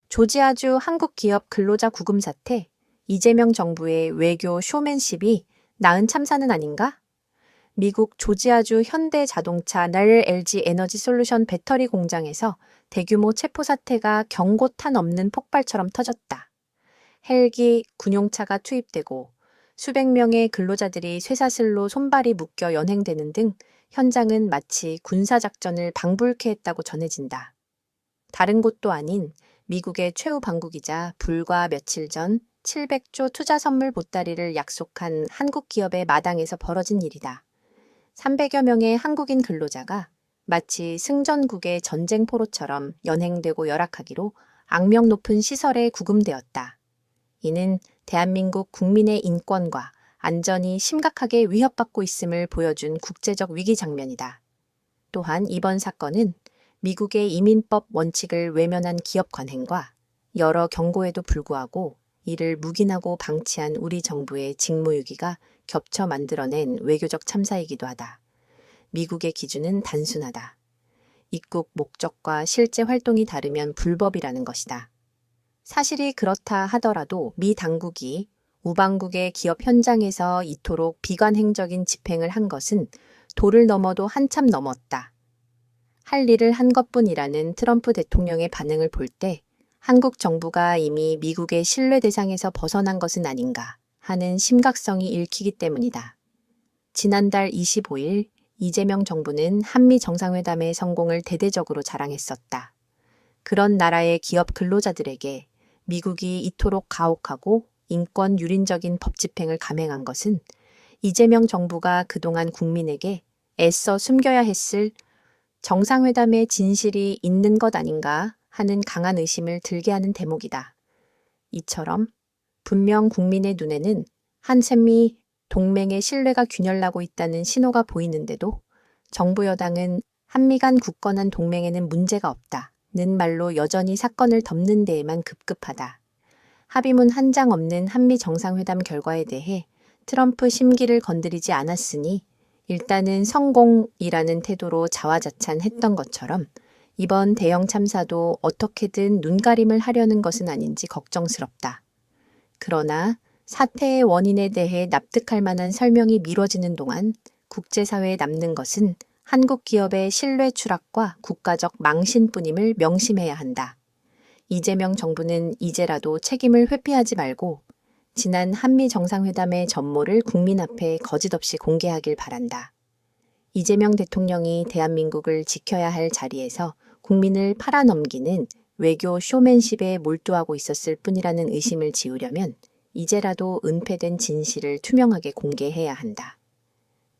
조지아주 한국 기업 근로자 구금 사태, 이재명 정부의 외교 쇼맨십이 낳은 참사는 아닌가? 미국 조지아주 현대자동차 넬 LG 에너지 솔루션 배터리 공장에서 대규모 체포 사태가 경고탄 없는 폭발처럼 터졌다. 헬기, 군용차가 투입되고 수백 명의 근로자들이 쇠사슬로 손발이 묶여 연행되는 등 현장은 마치 군사작전을 방불케 했다고 전해진다. 다른 곳도 아닌 미국의 최후 방국이자 불과 며칠 전 700조 투자 선물 보따리를 약속한 한국 기업의 마당에서 벌어진 일이다. 300여 명의 한국인 근로자가 마치 승전국의 전쟁 포로처럼 연행되고 열악하기로 악명 높은 시설에 구금되었다. 이는 대한민국 국민의 인권과 안전이 심각하게 위협받고 있음을 보여준 국제적 위기 장면이다. 또한 이번 사건은 미국의 이민법 원칙을 외면한 기업 관행과 여러 경고에도 불구하고 이를 묵인하고 방치한 우리 정부의 직무유기가 겹쳐 만들어낸 외교적 참사이기도 하다. 미국의 기준은 단순하다. 입국 목적과 실제 활동이 다르면 불법이라는 것이다. 사실이 그렇다 하더라도 미 당국이 우방국의 기업 현장에서 이토록 비관행적인 집행을 한 것은 도를 넘어도 한참 넘었다. 할 일을 한 것뿐이라는 트럼프 대통령의 반응을 볼 때 한국 정부가 이미 미국의 신뢰 대상에서 벗어난 것은 아닌가 하는 심각성이 읽히기 때문이다. 지난달 25일 이재명 정부는 한미 정상회담의 성공을 대대적으로 자랑했었다. 그런 나라의 기업 근로자들에게 미국이 이토록 가혹하고 인권 유린적인 법 집행을 감행한 것은 이재명 정부가 그동안 국민에게 애써 숨겨야 했을 정상회담의 진실이 있는 것 아닌가 하는 강한 의심을 들게 하는 대목이다. 이처럼 분명 국민의 눈에는 한센미 동맹의 신뢰가 균열나고 있다는 신호가 보이는데도 정부 여당은 한미 간 굳건한 동맹에는 문제가 없다는 말로 여전히 사건을 덮는 데에만 급급하다. 합의문 한 장 없는 한미 정상회담 결과에 대해 트럼프 심기를 건드리지 않았으니 일단은 성공이라는 태도로 자화자찬했던 것처럼 이번 대형 참사도 어떻게든 눈가림을 하려는 것은 아닌지 걱정스럽다. 그러나 사태의 원인에 대해 납득할 만한 설명이 미뤄지는 동안 국제사회에 남는 것은 한국 기업의 신뢰 추락과 국가적 망신뿐임을 명심해야 한다. 이재명 정부는 이제라도 책임을 회피하지 말고 지난 한미 정상회담의 전모를 국민 앞에 거짓없이 공개하길 바란다. 이재명 대통령이 대한민국을 지켜야 할 자리에서 국민을 팔아넘기는 외교 쇼맨십에 몰두하고 있었을 뿐이라는 의심을 지우려면 이제라도 은폐된 진실을 투명하게 공개해야 한다.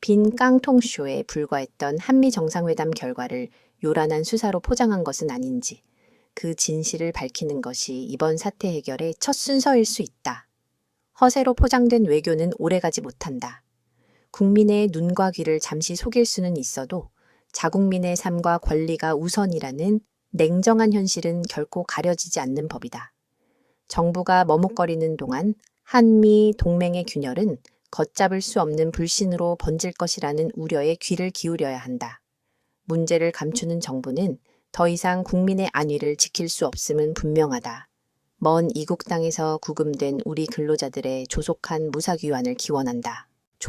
빈 깡통쇼에 불과했던 한미 정상회담 결과를 요란한 수사로 포장한 것은 아닌지 그 진실을 밝히는 것이 이번 사태 해결의 첫 순서일 수 있다. 허세로 포장된 외교는 오래가지 못한다. 국민의 눈과 귀를 잠시 속일 수는 있어도 자국민의 삶과 권리가 우선이라는 냉정한 현실은 결코 가려지지 않는 법이다. 정부가 머뭇거리는 동안 한미 동맹의 균열은 걷잡을 수 없는 불신으로 번질 것이라는 우려에 귀를 기울여야 한다. 문제를 감추는 정부는 더 이상 국민의 안위를 지킬 수 없음은 분명하다. 먼 이국 땅에서 구금된 우리 근로자들의 조속한 무사귀환을 기원한다.